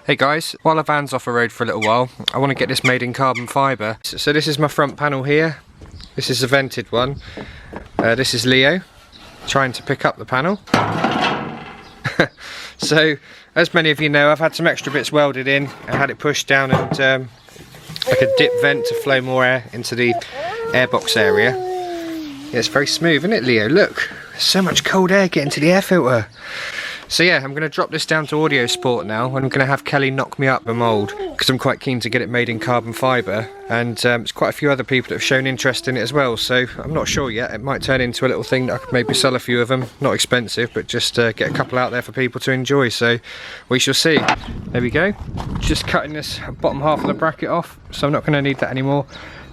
Hey guys, while the van's off the road for a little while, I want to get this made in carbon fibre. So this is my front panel here. This is the vented one. This is Leo trying to pick up the panel. So, as many of you know, I've had some extra bits welded in. I had it pushed down and like a dip vent to flow more air into the airbox area. Yeah, it's very smooth, isn't it, Leo? Look, so much cold air getting to the air filter. So yeah, I'm going to drop this down to audio sport now, and I'm going to have Kelly knock me up the mould because I'm quite keen to get it made in carbon fibre, and there's quite a few other people that have shown interest in it as well, so I'm not sure yet. It might turn into a little thing that I could maybe sell a few of them, not expensive, but just get a couple out there for people to enjoy, so we shall see. There we go, just cutting this bottom half of the bracket off, so I'm not going to need that anymore.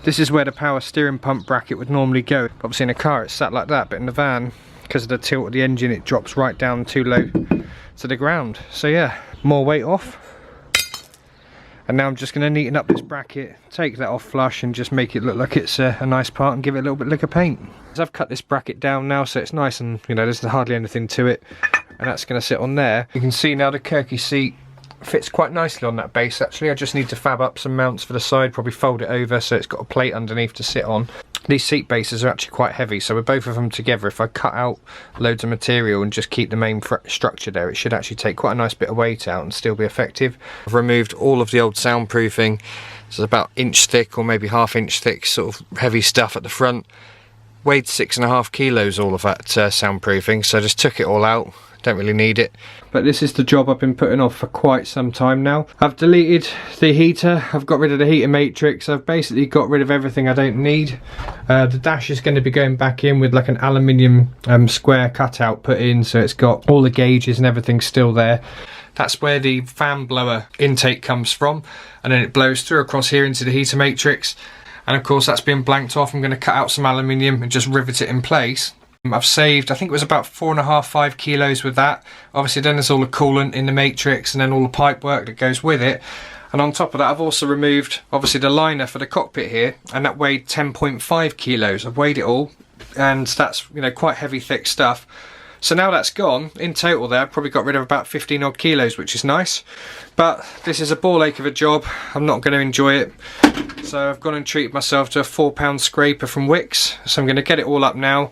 This is where the power steering pump bracket would normally go. Obviously in a car it's sat like that, but in the van, because of the tilt of the engine, it drops right down too low to the ground. So yeah, more weight off. And now I'm just going to neaten up this bracket, take that off flush and just make it look like it's a nice part and give it a little bit of liquor paint. So I've cut this bracket down now so it's nice and, you know, there's hardly anything to it. And that's going to sit on there. You can see now the Kirky seat fits quite nicely on that base actually. I just need to fab up some mounts for the side, probably fold it over so it's got a plate underneath to sit on. These seat bases are actually quite heavy, so with both of them together, if I cut out loads of material and just keep the main structure there, it should actually take quite a nice bit of weight out and still be effective. I've removed all of the old soundproofing, so it's about inch thick or maybe ½ inch thick sort of heavy stuff at the front. Weighed 6.5 kilos all of that soundproofing, so I just took it all out. Don't really need it. But this is the job I've been putting off for quite some time now. I've deleted the heater, I've got rid of the heater matrix, I've basically got rid of everything I don't need. The dash is going to be going back in with like an aluminium square cutout put in, so it's got all the gauges and everything still there. That's where the fan blower intake comes from, and then it blows through across here into the heater matrix. And of course that's been blanked off. I'm going to cut out some aluminium and just rivet it in place. I've saved, I think it was about 4.5–5 kilos with that. Obviously then there's all the coolant in the matrix and then all the pipe work that goes with it. And on top of that I've also removed obviously the liner for the cockpit here, and that weighed 10.5 kilos. I've weighed it all, and that's, you know, quite heavy thick stuff. So now that's gone, in total there I've probably got rid of about 15 odd kilos, which is nice. But this is a ball ache of a job, I'm not going to enjoy it. So I've gone and treated myself to a £4 scraper from Wix. So I'm going to get it all up now.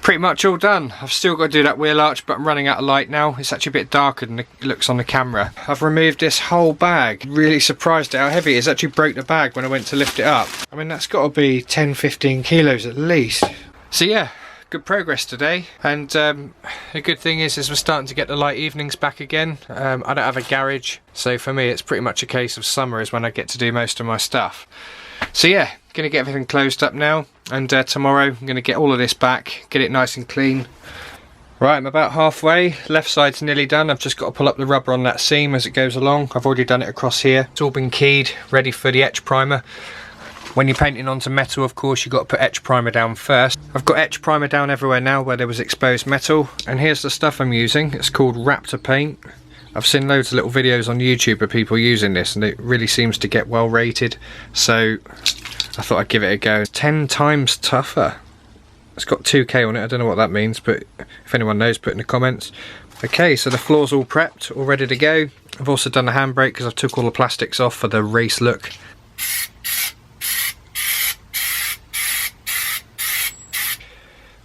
Pretty much all done. I've still got to do that wheel arch, but I'm running out of light now. It's actually a bit darker than it looks on the camera. I've removed this whole bag. Really surprised at how heavy it is. Actually broke the bag when I went to lift it up. I mean, that's got to be 10–15 kilos at least. So yeah, good progress today. And the good thing is we're starting to get the light evenings back again. I don't have a garage, so for me it's pretty much a case of summer is when I get to do most of my stuff. So yeah, gonna get everything closed up now, and tomorrow I'm gonna get all of this back, get it nice and clean. Right, I'm about halfway. Left side's nearly done. I've just got to pull up the rubber on that seam as it goes along. I've already done it across here. It's all been keyed, ready for the etch primer. When you're painting onto metal, of course, you've got to put etch primer down first. I've got etch primer down everywhere now where there was exposed metal, and here's the stuff I'm using. It's called Raptor Paint. I've seen loads of little videos on YouTube of people using this, and it really seems to get well rated, so I thought I'd give it a go. 10 times tougher. It's got 2K on it, I don't know what that means, but if anyone knows, put in the comments. Okay, so the floor's all prepped, all ready to go. I've also done the handbrake because I've took all the plastics off for the race look.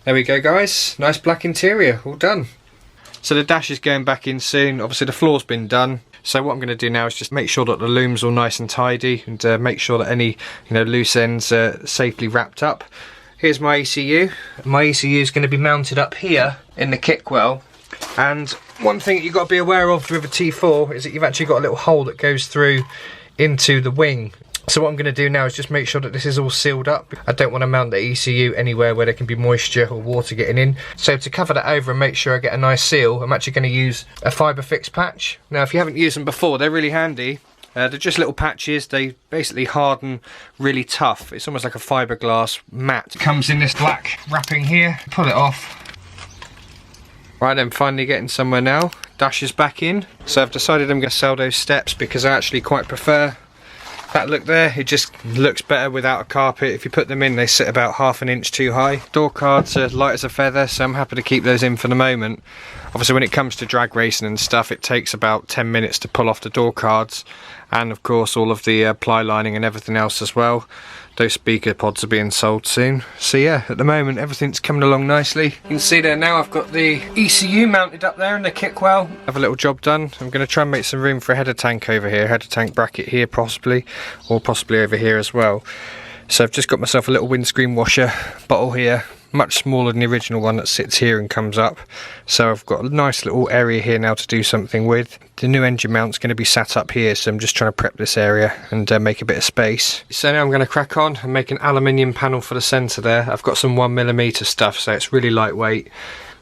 There we go guys, nice black interior, all done. So the dash is going back in soon. Obviously the floor's been done. So what I'm going to do now is just make sure that the loom's all nice and tidy, and make sure that any, you know, loose ends are safely wrapped up. Here's my ECU. My ECU is going to be mounted up here in the kick well. And one thing that you've got to be aware of with a T4 is that you've actually got a little hole that goes through into the wing. So what I'm going to do now is just make sure that this is all sealed up. I don't want to mount the ECU anywhere where there can be moisture or water getting in. So to cover that over and make sure I get a nice seal, I'm actually going to use a fibre fix patch. Now if you haven't used them before, they're really handy. They're just little patches. They basically harden really tough. It's almost like a fiberglass mat. It comes in this black wrapping here. Pull it off. Right, I'm finally getting somewhere now. Dash is back in. So I've decided I'm going to sell those steps because I actually quite prefer That look there, it just looks better without a carpet. If you put them in, they sit about ½ an inch too high. Door cards are light as a feather, so I'm happy to keep those in for the moment. Obviously when it comes to drag racing and stuff, it takes about 10 minutes to pull off the door cards, and of course all of the ply lining and everything else as well. Those speaker pods are being sold soon. So yeah, at the moment everything's coming along nicely. You can see there now I've got the ECU mounted up there and the kick well. Have a little job done. I'm going to try and make some room for a header tank over here, header tank bracket here possibly, or possibly over here as well. So I've just got myself a little windscreen washer bottle here, much smaller than the original one that sits here and comes up. So I've got a nice little area here now to do something with. The new engine mount's going to be sat up here, so I'm just trying to prep this area and make a bit of space. So now I'm going to crack on and make an aluminium panel for the centre there. I've got some 1mm stuff, so it's really lightweight.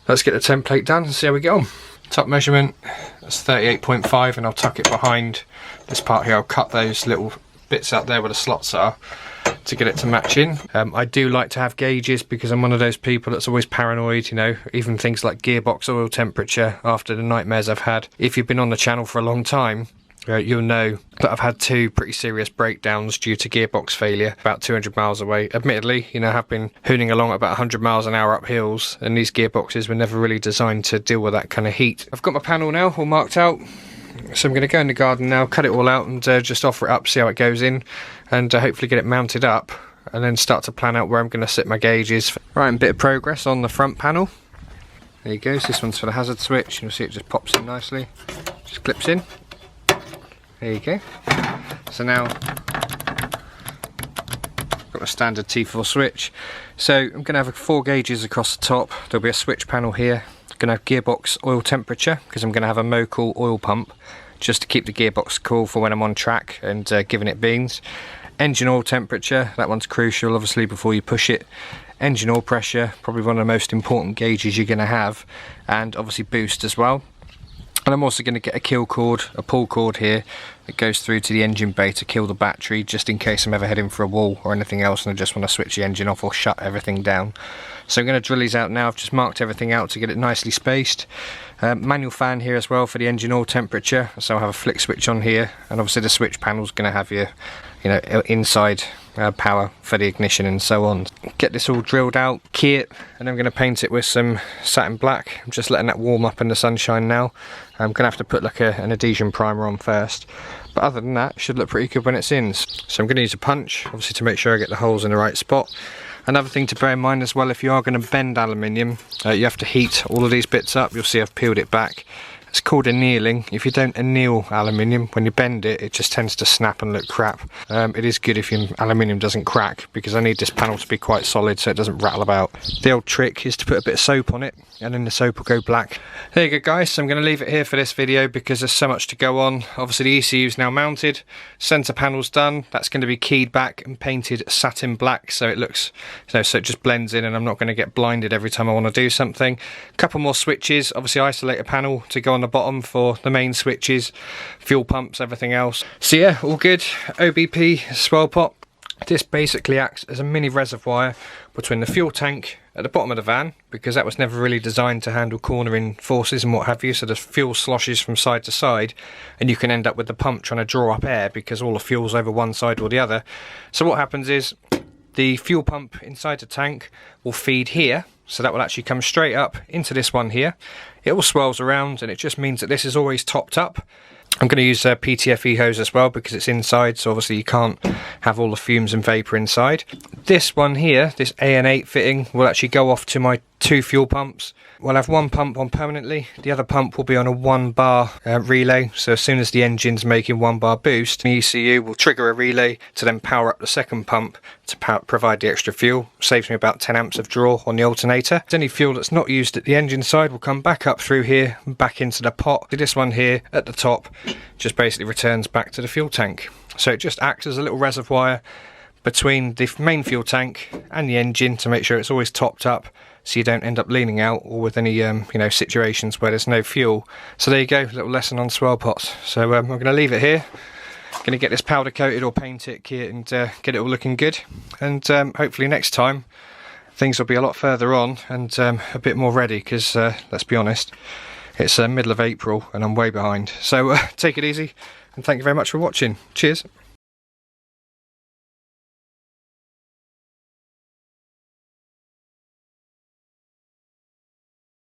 Let's get the template done and see how we get on. Top measurement, that's 38.5, and I'll tuck it behind this part here. I'll cut those little bits out there where the slots are to get it to match in. I do like to have gauges because I'm one of those people that's always paranoid, you know, even things like gearbox oil temperature after the nightmares I've had. If you've been on the channel for a long time, you'll know that I've had 2 pretty serious breakdowns due to gearbox failure about 200 miles away. Admittedly, you know, I've been hooning along at about 100 miles an hour up hills, and these gearboxes were never really designed to deal with that kind of heat. I've got my panel now all marked out. So I'm going to go in the garden now, cut it all out and just offer it up, see how it goes in, and hopefully get it mounted up, and then start to plan out where I'm going to sit my gauges. Right, a bit of progress on the front panel. There you go, so this one's for the hazard switch. You'll see it just pops in nicely, just clips in. There you go. So now I've got a standard T4 switch. So I'm going to have 4 gauges across the top. There'll be a switch panel here. Going to have gearbox oil temperature because I'm going to have a Mocool oil pump just to keep the gearbox cool for when I'm on track and giving it beans. Engine oil temperature, that one's crucial obviously before you push it. Engine oil pressure, probably one of the most important gauges you're going to have, and obviously boost as well. And I'm also going to get a kill cord, a pull cord here that goes through to the engine bay to kill the battery, just in case I'm ever heading for a wall or anything else and I just want to switch the engine off or shut everything down. So I'm going to drill these out now. I've just marked everything out to get it nicely spaced. Manual fan here as well for the engine oil temperature, so I'll have a flick switch on here, and obviously the switch panel is going to have your, you know, inside power for the ignition and so on. Get this all drilled out, key it, and I'm going to paint it with some satin black. I'm just letting that warm up in the sunshine now. I'm going to have to put like an adhesion primer on first, but other than that it should look pretty good when it's in. So I'm going to use a punch obviously to make sure I get the holes in the right spot. Another thing to bear in mind as well, if you are going to bend aluminium, you have to heat all of these bits up. You'll see I've peeled it back. It's called annealing. If you don't anneal aluminium, when you bend it, it just tends to snap and look crap. It is good if your aluminium doesn't crack, because I need this panel to be quite solid so it doesn't rattle about. The old trick is to put a bit of soap on it, and then the soap will go black. There you go guys, so I'm going to leave it here for this video because there's so much to go on. Obviously the ECU is now mounted, centre panel's done, that's going to be keyed back and painted satin black so it looks, you know, so it just blends in and I'm not going to get blinded every time I want to do something. A couple more switches, obviously isolator panel to go on the bottom for the main switches, fuel pumps, everything else. So yeah, all good. OBP swell pot. This basically acts as a mini reservoir between the fuel tank at the bottom of the van, because that was never really designed to handle cornering forces and what have you, so the fuel sloshes from side to side and you can end up with the pump trying to draw up air because all the fuel's over one side or the other. So what happens is the fuel pump inside the tank will feed here, so that will actually come straight up into this one here. It all swirls around and it just means that this is always topped up. I'm going to use a PTFE hose as well because it's inside, so obviously you can't have all the fumes and vapour inside. This one here, this AN8 fitting, will actually go off to my 2 fuel pumps. We'll have one pump on permanently, the other pump will be on a 1 bar relay, so as soon as the engine's making 1 bar boost, the ECU will trigger a relay to then power up the second pump to provide the extra fuel. Saves me about 10 amps of draw on the alternator. Any fuel that's not used at the engine side will come back up through here and back into the pot. This one here at the top just basically returns back to the fuel tank. So it just acts as a little reservoir between the main fuel tank and the engine to make sure it's always topped up, so you don't end up leaning out or with any you know, situations where there's no fuel. So there you go, a little lesson on swirl pots. So I'm going to leave it here. Going to get this powder coated or paint it, key it, and get it all looking good. And hopefully next time things will be a lot further on and a bit more ready, because let's be honest, it's middle of April and I'm way behind. So take it easy and thank you very much for watching. Cheers.